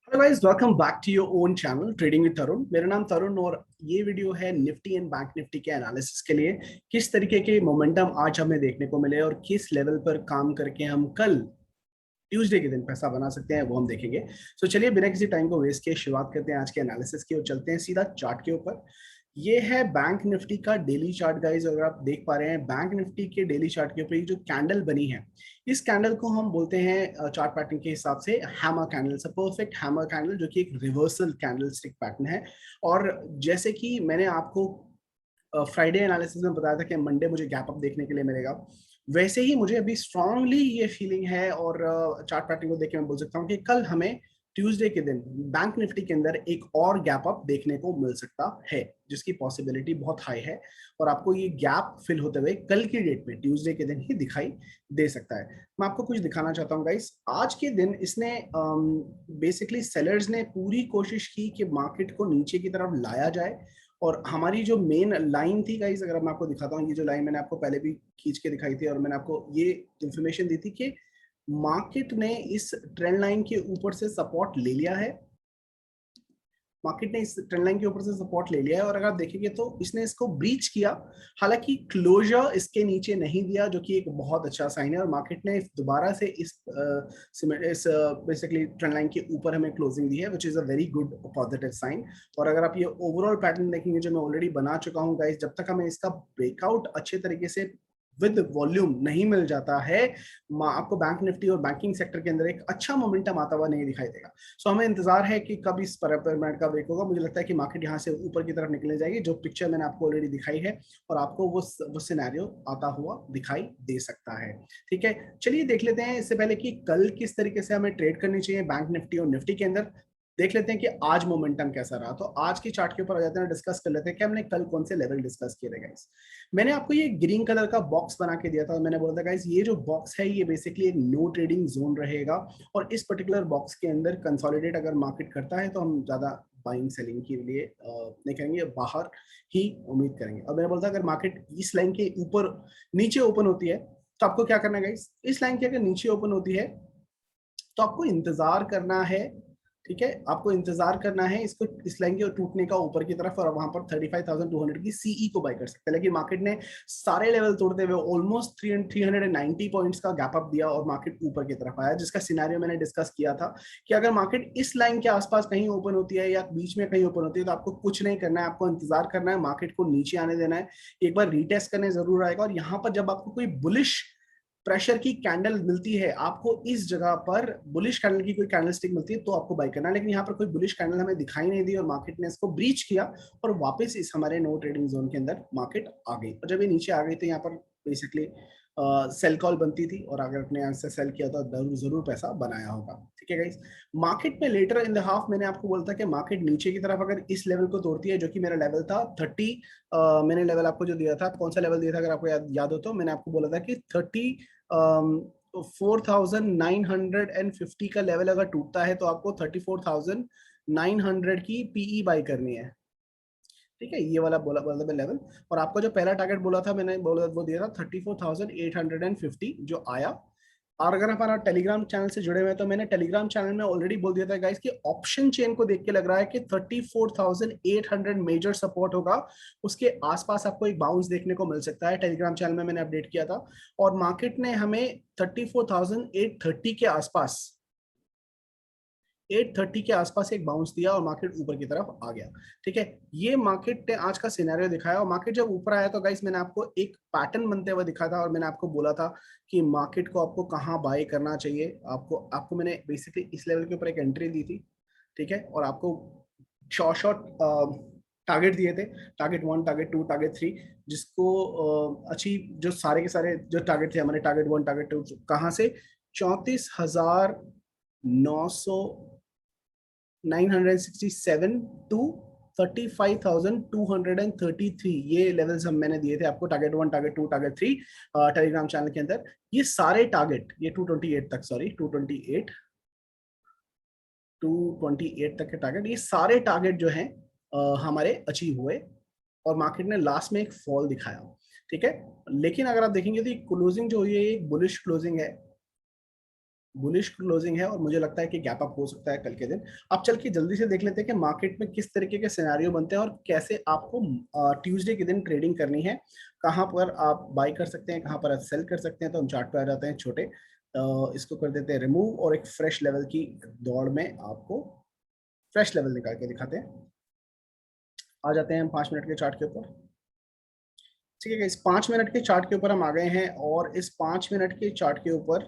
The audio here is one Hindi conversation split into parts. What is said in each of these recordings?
Hello guys, welcome back to your own channel trading with Tarun. मेरा नाम तरुण और ये वीडियो है निफ्टी एंड बैंक निफ्टी के एनालिसिस के लिए। किस तरीके के मोमेंटम आज हमें देखने को मिले और किस लेवल पर काम करके हम कल ट्यूसडे के दिन पैसा बना सकते हैं, वो हम देखेंगे। चलिए बिना किसी टाइम को वेस्ट किए शुरुआत करते हैं आज के एनालिसिस की और चलते हैं सीधा चार्ट के ऊपर। ये है बैंक निफ्टी का डेली चार्ट गाइस। अगर आप देख पा रहे हैं बैंक निफ्टी के डेली चार्ट के ऊपर ये जो कैंडल बनी है, इस कैंडल को हम बोलते हैं चार्ट पैटर्न के हिसाब से hammer candle. Perfect hammer candle जो कि एक रिवर्सल कैंडल स्टिक पैटर्न है। और जैसे कि मैंने आपको फ्राइडे एनालिसिस में बताया था कि मंडे मुझे गैप अप देखने के लिए मिलेगा, वैसे ही मुझे अभी स्ट्रांगली ये फीलिंग है और चार्ट पैटर्न को देख के मैं बोल सकता हूँ कि कल हमें ट्यूसडे के दिन बैंक निफ्टी के अंदर एक और गैप अप देखने को मिल सकता है, जिसकी पॉसिबिलिटी बहुत हाई है। और आपको ये गैप फिल होते हुए कल की डेट में ट्यूसडे के दिन ही दिखाई दे सकता है। मैं आपको कुछ दिखाना चाहता हूँ गाइस। आज के दिन इसने बेसिकली सेलर्स ने पूरी कोशिश की कि मार्केट को नीचे की तरफ लाया जाए। और हमारी जो मेन लाइन थी गाइस, अगर मैं आपको दिखाता हूँ, ये जो लाइन मैंने आपको पहले भी खींच के दिखाई थी और मैंने आपको ये इंफॉर्मेशन दी थी कि मार्केट ने इस ट्रेंड लाइन के ऊपर से सपोर्ट ले लिया है। मार्केट ने इस ट्रेंड लाइन के ऊपर से सपोर्ट ले लिया है और अगर आप देखेंगे तो इसने इसको ब्रीच किया। हालांकि क्लोजर इसके नीचे नहीं दिया, जो कि एक बहुत अच्छा साइन है। और मार्केट ने दोबारा से इस बेसिकली ट्रेंड लाइन के ऊपर हमें क्लोजिंग दी है, which is a very good positive sign. और अगर आप ये ओवरऑल पैटर्न देखेंगे जो मैं ऑलरेडी बना चुका हूँ गाइस, जब तक हमें इसका ब्रेकआउट अच्छे तरीके से विद वॉल्यूम नहीं मिल जाता है, आपको बैंक निफ्टी और बैंकिंग सेक्टर के अंदर एक अच्छा मोमेंटम आता हुआ नहीं दिखाई देगा। हमें इंतजार है कि कब इस पैरामीटर का ब्रेक होगा। मुझे लगता है कि मार्केट यहाँ से ऊपर की तरफ निकलने जाएगी, जो पिक्चर मैंने आपको ऑलरेडी दिखाई है, और आपको वो सिनेरियो आता हुआ दिखाई दे सकता है। ठीक है, चलिए देख लेते हैं इससे पहले कि कल किस तरीके से हमें ट्रेड करनी चाहिए बैंक निफ्टी और निफ्टी के अंदर। देख लेते हैं कि आज मोमेंटम कैसा रहा। तो आज की चार्ट के ऊपर आ जाते हैं, डिस्कस कर लेते हैं कि हमने कल कौन से लेवल डिस्कस किए थे गाइस। मैंने आपको ये ग्रीन कलर का बॉक्स बना के दिया था और मैंने बोला था गाइस, ये जो बॉक्स है ये बेसिकली एक नो ट्रेडिंग जोन रहेगा। और इस पर्टिकुलर बॉक्स के अंदर कंसोलिडेट अगर मार्केट करता है तो हम ज्यादा बाइंग सेलिंग के लिए नहीं करेंगे, बाहर ही उम्मीद करेंगे। और मैंने बोला था अगर मार्केट इस लाइन के ऊपर नीचे ओपन होती है तो आपको क्या करना है गाइस, इस लाइन के अगर नीचे ओपन होती है तो आपको इंतजार करना है। ठीक है, आपको इंतजार करना है इसको, इस लाइन के टूटने का ऊपर की तरफ, और वहां पर 35,200 की सीई को बाय कर सकते हैं। लेकिन मार्केट ने सारे लेवल तोड़ते हुए ऑलमोस्ट 390 पॉइंट्स का गैप अप दिया और मार्केट ऊपर की तरफ आया, जिसका सिनेरियो मैंने डिस्कस किया था कि अगर मार्केट इस लाइन के आसपास कहीं ओपन होती है या बीच में कहीं ओपन होती है तो आपको कुछ नहीं करना है, आपको इंतजार करना है, मार्केट को नीचे आने देना है। एक बार रीटेस्ट करने जरूर आएगा और यहाँ पर जब आपको कोई बुलिश प्रेशर की कैंडल मिलती है, आपको इस जगह पर बुलिश कैंडल की कोई कैंडल स्टिक मिलती है तो आपको बाय करना है। लेकिन यहाँ पर कोई बुलिश कैंडल हमें दिखाई नहीं दी और मार्केट ने इसको ब्रीच किया और वापस इस हमारे नो ट्रेडिंग जोन के अंदर मार्केट आ गई। और जब ये नीचे आ गई तो यहाँ पर बेसिकली सेल कॉल बनती थी और अगर अपने यहाँ से सेल किया तो जरूर पैसा बनाया होगा। ठीक है गाइस, मार्केट में लेटर इन द हाफ मैंने आपको बोला था कि मार्केट नीचे की तरफ अगर इस लेवल को तोड़ती है, जो कि मेरा लेवल था 30, मैंने लेवल आपको जो दिया था, कौन सा लेवल दिया था अगर आपको याद हो तो, मैंने आपको बोला था कि 4,950 का लेवल अगर टूटता है तो आपको 34,900 की पीई बाय करनी है। ठीक है, ये वाला बोला बोला लेवल। और आपका जो पहला टारगेट बोला था मैंने, बोला वो दिया था 34,850 जो आया। और अगर हमारा टेलीग्राम चैनल से जुड़े हुए हैं तो मैंने टेलीग्राम चैनल में ऑलरेडी बोल दिया था गाइस कि ऑप्शन चेन को देख के लग रहा है कि 34,800 मेजर सपोर्ट होगा, उसके आसपास आपको एक बाउंस देखने को मिल सकता है। टेलीग्राम चैनल में मैंने अपडेट किया था और मार्केट ने हमें 34,830 के आसपास 830 के आसपास एक बाउंस दिया और मार्केट ऊपर की तरफ आ गया। ठीक है, ये मार्केट ने आज का सिनेरियो दिखाया। और मार्केट जब ऊपर आया तो गाइस मैंने आपको एक पैटर्न बनते हुए दिखा था और मैंने आपको बोला था कि मार्केट को आपको कहाँ बाय करना चाहिए। आपको आपको मैंने बेसिकली इस लेवल के ऊपर एक एंट्री दी थी। ठीक है, और आपको शॉर्ट टारगेट दिए थे, टारगेट 1, टारगेट 2, टारगेट 3, जिसको अचीव, जो सारे के सारे जो टारगेट थे हमारे, टारगेट 1, टारगेट 2 कहाँ से, 34,900 967 टू 35,233, ये लेवल्स हम मैंने दिए थे आपको, target 1, target 2, target 3 Telegram channel के अंदर। ये सारे टारगेट, ये 228 तक, सॉरी 228 तक के टारगेट, ये सारे टारगेट जो हैं हमारे अचीव हुए और मार्केट ने लास्ट में एक फॉल दिखाया। ठीक है, लेकिन अगर आप देखेंगे तो क्लोजिंग जो हुई है एक बुलिश क्लोजिंग है, बुलिश क्लोजिंग है और मुझे लगता है कि गैप अप हो सकता है कल के दिन। अब चल के जल्दी से देख लेते हैं कि मार्केट में किस तरीके के सिनेरियो बनते हैं और कैसे आपको ट्यूसडे के दिन ट्रेडिंग करनी है, कहाँ पर आप बाई कर सकते हैं, कहाँ पर आप सेल कर सकते हैं। तो हम चार्ट पे आ जाते हैं छोटे, इसको कर देते हैं रिमूव और एक फ्रेश लेवल की दौड़ में आपको फ्रेश लेवल निकाल के दिखाते हैं। आ जाते हैं हम 5 मिनट के चार्ट के ऊपर। ठीक है, इस 5 मिनट के चार्ट के ऊपर हम आ गए हैं और इस 5 मिनट के चार्ट के ऊपर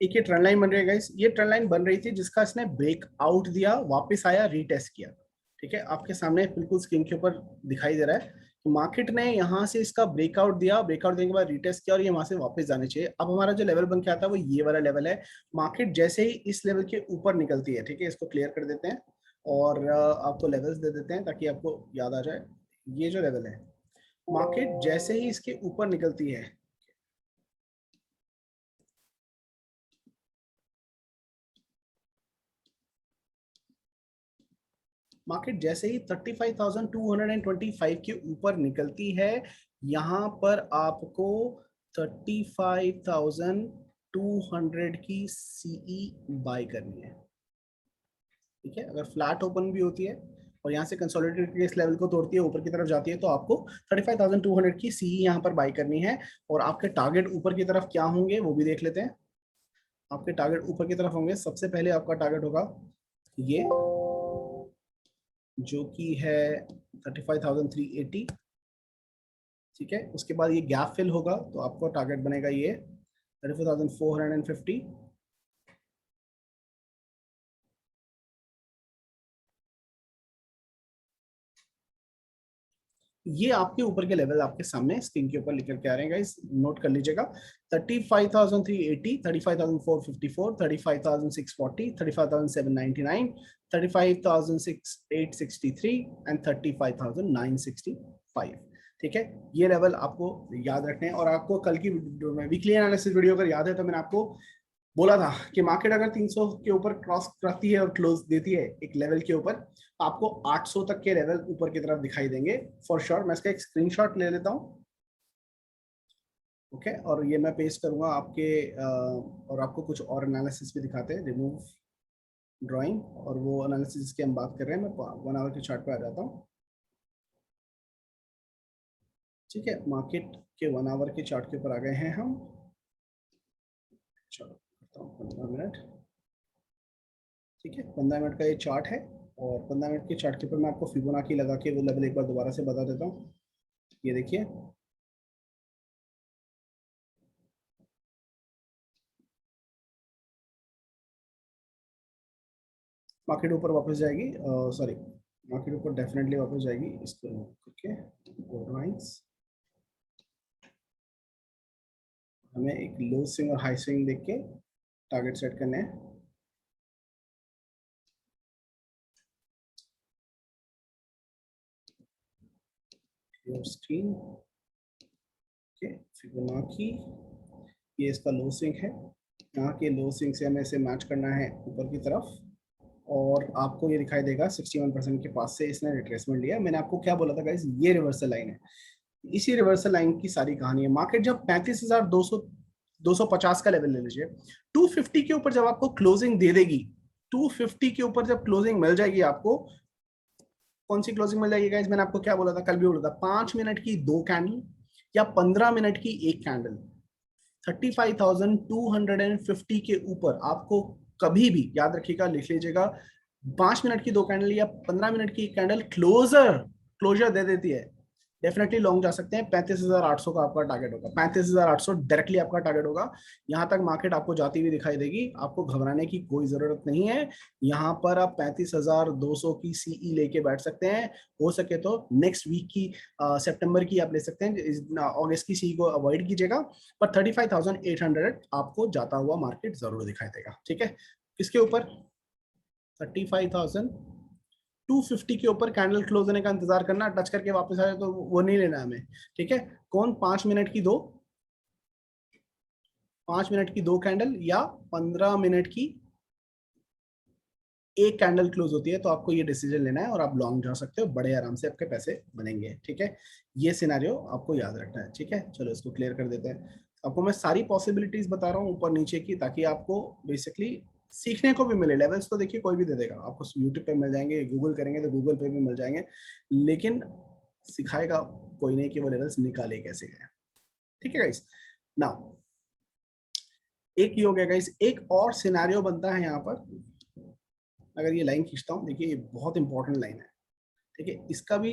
एक ये ट्रेंड लाइन बन रही है गाइस। ये ट्रेंड लाइन बन रही थी जिसका इसने ब्रेकआउट दिया, वापस आया, रीटेस्ट किया। ठीक है, आपके सामने बिल्कुल स्क्रीन के ऊपर दिखाई दे रहा है कि मार्केट ने यहाँ से इसका ब्रेकआउट दिया, ब्रेकआउट देने के बाद रीटेस्ट किया और ये वहां से वापस जाने चाहिए। अब हमारा जो लेवल बन के आता है वो ये वाला लेवल है। मार्केट जैसे ही इस लेवल के ऊपर निकलती है, ठीक है, इसको क्लियर कर देते हैं और आपको लेवल्स दे देते हैं ताकि आपको याद आ जाए। ये जो लेवल है, मार्केट जैसे ही इसके ऊपर निकलती है, मार्केट जैसे ही 35,225 के ऊपर निकलती है, यहां पर आपको 35,200 की सीई बाय करनी है। ठीक है, अगर फ्लैट ओपन भी होती है और यहाँ से कंसोलिडेटेड के इस लेवल को तोड़ती है, ऊपर की तरफ जाती है, तो आपको 35,200 की सीई यहाँ पर बाय करनी है। और आपके टारगेट ऊपर की तरफ क्या होंगे वो भी देख लेते हैं। आपके टारगेट ऊपर की तरफ होंगे, सबसे पहले आपका टारगेट होगा ये, जो कि है 35,380। ठीक है, उसके बाद ये गैप फिल होगा तो आपको टारगेट बनेगा ये 34,450। ये आपके ऊपर के लेवल आपके सामने स्क्रीन के ऊपर लिखकर के आ रहे हैं गाइस, नोट कर लीजिएगा। 35,380, 35,454, 35,640, 35,799, 35,863 एंड 35,965। ठीक है, ये लेवल आपको याद रखने हैं। और आपको कल की वीकली एनालिसिस वीडियो अगर याद है तो मैंने आपको बोला था कि मार्केट अगर 300 के ऊपर क्रॉस करती है और क्लोज देती है एक लेवल के ऊपर, आपको 800 तक के लेवल ऊपर की तरफ दिखाई देंगे फॉर श्योर। मैं इसका एक स्क्रीनशॉट ले लेता हूँ। ओके, और ये मैं पेस्ट करूंगा आपके और आपको कुछ और एनालिसिस भी दिखाते हैं, रिमूव ड्राइंग, और वो एनालिसिस की हम बात कर रहे हैं। मैं 1 आवर के चार्ट पे आ जाता हूँ। ठीक है, मार्केट के 1 आवर के चार्ट के ऊपर आ गए हैं हम। चलो करता हूँ 15 मिनट। ठीक है, 15 मिनट का ये चार्ट है और 15 मिनट के चार्ट के ऊपर मैं आपको फिबोनाची लगा के वो लेवल एक बार दोबारा से बता देता हूँ। ये देखिए, मार्केट ऊपर वापस जाएगी, सॉरी, मार्केट ऊपर डेफिनेटली वापस जाएगी। इसको ओके, हमें एक लो स्विंग और हाई स्विंग देख के टारगेट सेट करने हैं। स्क्रीन ओके, फिबोनाची, ये इसका लो स्विंग है। यहाँ के लो स्विंग से हमें इसे मैच करना है ऊपर की तरफ और आपको ये दिखाई देगा 61% के पास से इसने रिट्रेसमेंट लिया। मैंने आपको क्या बोला था गाइस, ये रिवर्सल लाइन है। इसी रिवर्सल लाइन की सारी कहानी है। मार्केट जब 35,200 250 का लेवल ले लीजिए, 250 के ऊपर जब आपको क्लोजिंग दे देगी, 250 के ऊपर जब क्लोजिंग मिल जाएगी आपको, कौन सी क्लोजिंग मिल जाएगी गाइस, मैंने आपको क्या बोला था, कल भी बोला था, 5 मिनट की 2 कैंडल या 15 मिनट की 1 कैंडल 35,250 के ऊपर आपको कभी भी याद रखिएगा, लिख लीजिएगा, 5 मिनट की 2 कैंडल या 15 मिनट की 1 कैंडल क्लोजर दे देती है, डेफिनेटली लॉन्ग जा सकते हैं। 35,800 का आपका टारगेट होगा, 35,800 डायरेक्टली आपका टारगेट होगा। यहां तक मार्केट आपको जाती हुई दिखाई देगी, आपको घबराने की कोई जरूरत नहीं है। यहां पर आप 35,200 की सीई लेके बैठ सकते हैं। हो सके तो नेक्स्ट वीक की सितंबर की आप ले सकते हैं, अगस्त की सीई को अवॉइड कीजिएगा। पर 35,800 आपको जाता हुआ मार्केट जरूर दिखाई देगा। ठीक है, किसके ऊपर, 35,250 के ऊपर कैंडल क्लोज होने का इंतजार करना, टच करके वापस आए तो वो नहीं लेना हमें। ठीक है, कौन 5 मिनट की 2 5 मिनट की 2 कैंडल या 15 मिनट की एक कैंडल क्लोज होती है, तो आपको ये डिसीजन लेना है और आप लॉन्ग जा सकते हो, बड़े आराम से आपके पैसे बनेंगे। ठीक है, ये सिनेरियो आपको याद रखना है। ठीक है, चलो इसको क्लियर कर देते हैं। आपको मैं सारी पॉसिबिलिटीज बता रहा हूँ ऊपर नीचे की, ताकि आपको बेसिकली सीखने को भी मिले। लेवल्स तो देखिए कोई भी दे देगा आपको, यूट्यूब पे मिल जाएंगे, गूगल करेंगे तो गूगल पे भी मिल जाएंगे, लेकिन सिखाएगा कोई नहीं कि वो लेवल्स निकाले कैसे गए। ठीक है गाइस, नाउ एक ही हो गया गाइस, एक और सिनेरियो बनता है यहाँ पर। अगर ये लाइन खींचता हूँ, देखिए ये बहुत इंपॉर्टेंट लाइन है। ठीक है, इसका भी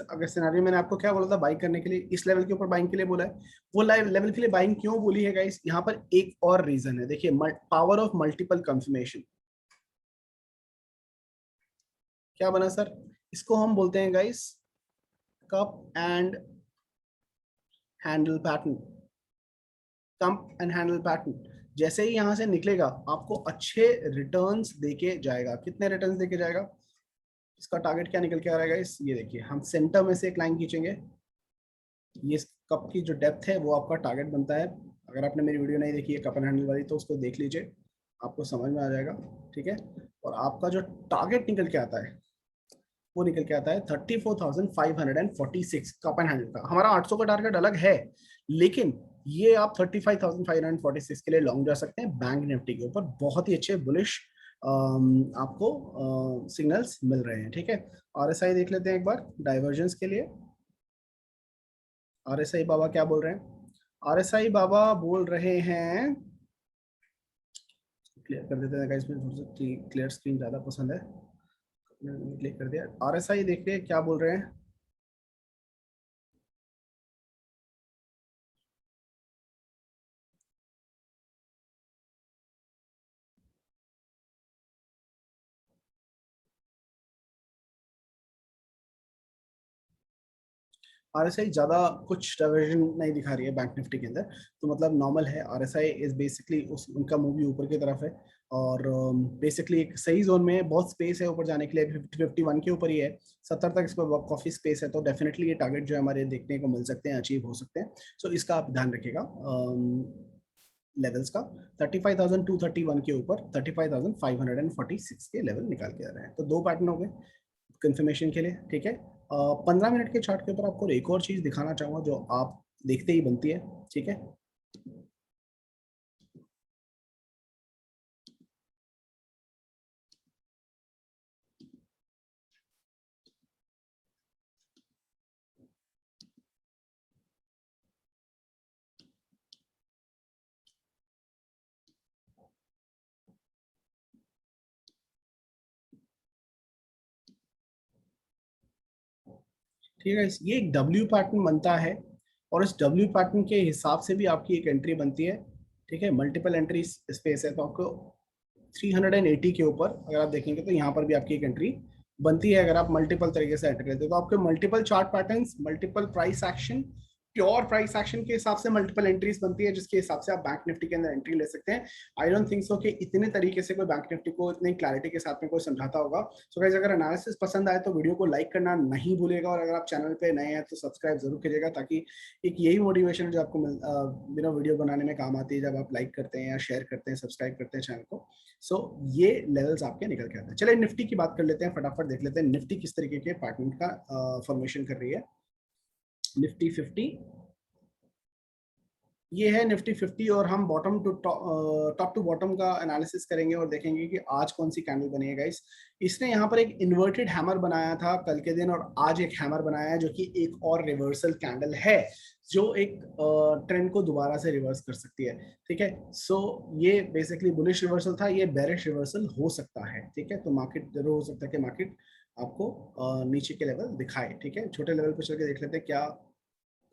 अगर सिनेरियो, मैंने आपको क्या बोला था बाइंग करने के लिए, इस लेवल के ऊपर बाइंग के लिए बोला है, वो लेवल के लिए बाइंग क्यों बोली है गाइस, यहाँ पर एक और रीजन है। देखिए, पावर ऑफ मल्टीपल कंफर्मेशन। क्या बना सर, इसको हम बोलते हैं guys cup and handle pattern. Cup and handle pattern जैसे ही यहां से निकलेगा, आपको अच्छे रिटर्न्स देके जाएगा। कितने रिटर्न्स देके जाएगा, इसका टारगेट क्या निकल के आ रहा है गाइस, ये देखिए, हम सेंटर में से एक लाइन खींचेंगे, ये कप की जो डेप्थ है वो आपका टारगेट बनता है। अगर आपने मेरी वीडियो नहीं देखी है कप एंड हैंडल वाली, तो उसको देख लीजिए, आपको समझ में आ जाएगा। ठीक है, और आपका जो टारगेट निकल के आता है, वो निकल के आता है 34,546 कप एंड हैंडल का। हमारा 800 का टारगेट अलग है, लेकिन ये आप 35,546 के लिए लॉन्ग जा सकते हैं। बैंक निफ्टी के ऊपर बहुत ही अच्छे बुलिश आपको सिग्नल्स मिल रहे हैं। ठीक है, आरएसआई देख लेते हैं एक बार डाइवर्जेंस के लिए। आरएसआई बाबा क्या बोल रहे हैं, आरएसआई बाबा बोल रहे हैं, क्लियर कर देते हैं गाइस, मुझे क्लियर स्क्रीन ज्यादा पसंद है, क्लिक कर दिया। आरएसआई देखिए क्या बोल रहे हैं, आरएसआई ज्यादा कुछ डाइवर्जन नहीं दिखा रही है बैंक निफ्टी के अंदर, तो मतलब नॉर्मल है। आरएसआई इज बेसिकली उस उनका मूव भी ऊपर की तरफ है, और बेसिकली एक सही जोन में बहुत स्पेस है ऊपर जाने के लिए। 51 के ऊपर ही है, 70 तक इसको काफी स्पेस है, तो डेफिनेटली ये टारगेट जो है हमारे देखने को मिल सकते हैं, अचीव हो सकते हैं। सो इसका आप ध्यान रखिएगा लेवल्स का। 35,231 के ऊपर 35,546 के लेवल निकाल के आ रहे हैं। तो दो पैटर्न हो गए कंफर्मेशन के लिए। ठीक है, 15 मिनट के चार्ट के ऊपर आपको एक और चीज दिखाना चाहूंगा जो आप देखते ही बनती है। ठीक है, ठीक है, ये एक डब्ल्यू पैटर्न बनता है, और इस डब्ल्यू पैटर्न के हिसाब से भी आपकी एक एंट्री बनती है। ठीक है, मल्टीपल एंट्री स्पेस है, तो आपको 380 के ऊपर अगर आप देखेंगे तो यहाँ पर भी आपकी एक एंट्री बनती है। अगर आप मल्टीपल तरीके से एंट्री लेते हो, तो आपके multiple chart patterns, multiple price action, pure price action के हिसाब से मल्टीपल एंट्रीज बनती है, जिसके हिसाब से आप बैंक निफ्टी के अंदर एंट्री ले सकते हैं। आई डोंट थिंक सो कि इतने तरीके से कोई बैंक निफ्टी को इतनी क्लैरिटी के साथ में कोई समझाता होगा। सो गाइस, अगर एनालिसिस पसंद आए तो वीडियो को लाइक करना नहीं भूलिएगा, और अगर आप चैनल पे नए हैं तो सब्सक्राइब जरूर कीजिएगा, ताकि एक यही मोटिवेशन जो आपको बिना वीडियो बनाने में काम आती है, जब आप लाइक करते हैं या शेयर करते हैं, सब्सक्राइब करते हैं चैनल को। सो ये लेवल्स आपके निकल के आते हैं। चलिए निफ्टी की बात कर लेते हैं, फटाफट देख लेते हैं निफ्टी किस तरीके के पैटर्न का फॉर्मेशन कर रही है। निफ्टी 50, ये है निफ्टी 50, और हम bottom to top to bottom का एनालिसिस करेंगे और देखेंगे कि आज कौन सी कैंडल बनी है गाइस। इसने यहाँ पर एक इन्वर्टेड हैमर बनाया था कल के दिन, और आज एक हैमर बनाया है जो कि एक और रिवर्सल कैंडल है, जो एक ट्रेंड को दोबारा से रिवर्स कर सकती है। ठीक है, सो ये बेसिकली बुलिश रिवर्सल था, ये बेरिश रिवर्सल हो सकता है। ठीक है, तो मार्केट जरूर हो सकता है कि मार्केट आपको नीचे के लेवल दिखाए। ठीक है, छोटे लेवल पर चल के देख लेते हैं क्या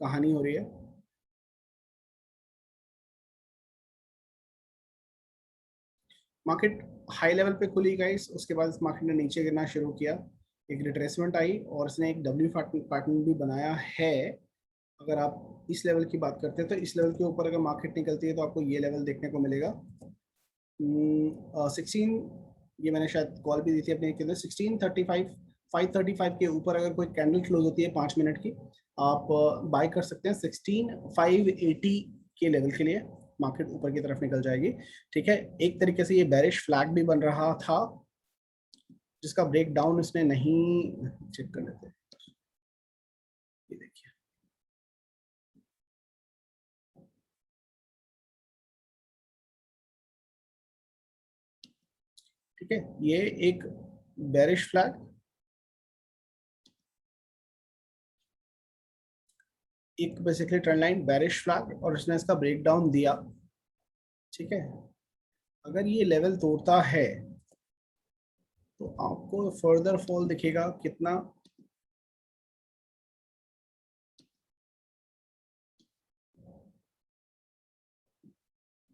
कहानी हो रही है। मार्केट हाई लेवल पे खुली गाइस, उसके बाद इस मार्केट ने नीचे गिरना शुरू किया, एक रिट्रेसमेंट आई, और इसने एक डब्ल्यू पैटर्न भी बनाया है। अगर आप इस लेवल की बात करते हैं, तो इस लेवल के ऊपर अगर मार्केट निकलती है तो आपको ये लेवल देखने को मिलेगा 16, ये मैंने शायद कॉल भी दी थी अपने के अंदर, 1635, 535 के ऊपर अगर कोई कैंडल क्लोज होती है 5 मिनट की, आप बाय कर सकते हैं 16,580 के लेवल के लिए। मार्केट ऊपर की तरफ निकल जाएगी। ठीक है, एक तरीके से ये बेरिश फ्लैग भी बन रहा था जिसका ब्रेक डाउन इसने नहीं, चेक कर लेते हैं, ये देखिए ठीक है, ये एक बेरिश फ्लैग, एक basically trend line bearish flag और उसने इसका ब्रेक डाउन दिया। ठीक है, अगर ये लेवल तोड़ता है तो आपको फर्दर फॉल दिखेगा कितना,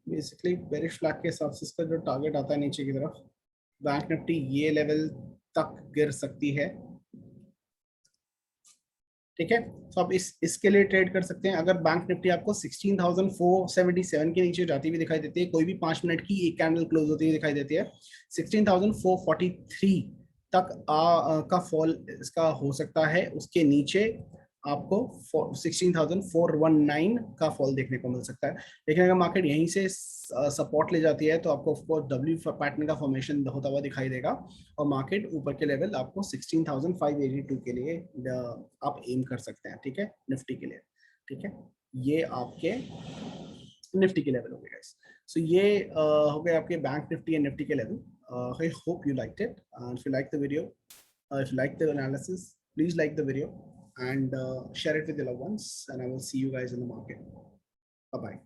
बेसिकली बेरिश फ्लैग के हिसाब से इसका जो टारगेट आता है नीचे की तरफ, बैंक निफ्टी ये लेवल तक गिर सकती है। ठीक है, तो आप इसके लिए ट्रेड कर सकते हैं। अगर बैंक निफ्टी आपको 16,477 के नीचे जाती हुई दिखाई देती है, कोई भी 5 मिनट की एक कैंडल क्लोज होती हुई दिखाई देती है, 16,443 तक का फॉल इसका हो सकता है। उसके नीचे आपको 16,419 का फॉल देखने को मिल सकता है। लेकिन अगर मार्केट यहीं से सपोर्ट ले जाती है तो आपको ऑफकोर्स डब्ल्यू पैटर्न का फॉर्मेशन होता हुआ दिखाई देगा और मार्केट ऊपर के लेवल आपको 16,582 के लिए आप एम कर सकते हैं। ठीक है, निफ्टी के लिए। ठीक है, ये आपके निफ्टी के लेवल हो गए गाइस। सो ये हो गए आपके बैंक निफ्टी एंड निफ्टी के level. I hope you liked it, and if you like the video, if you like the analysis, please like the video and share it with your loved ones, and I will see you guys in the market. Bye bye.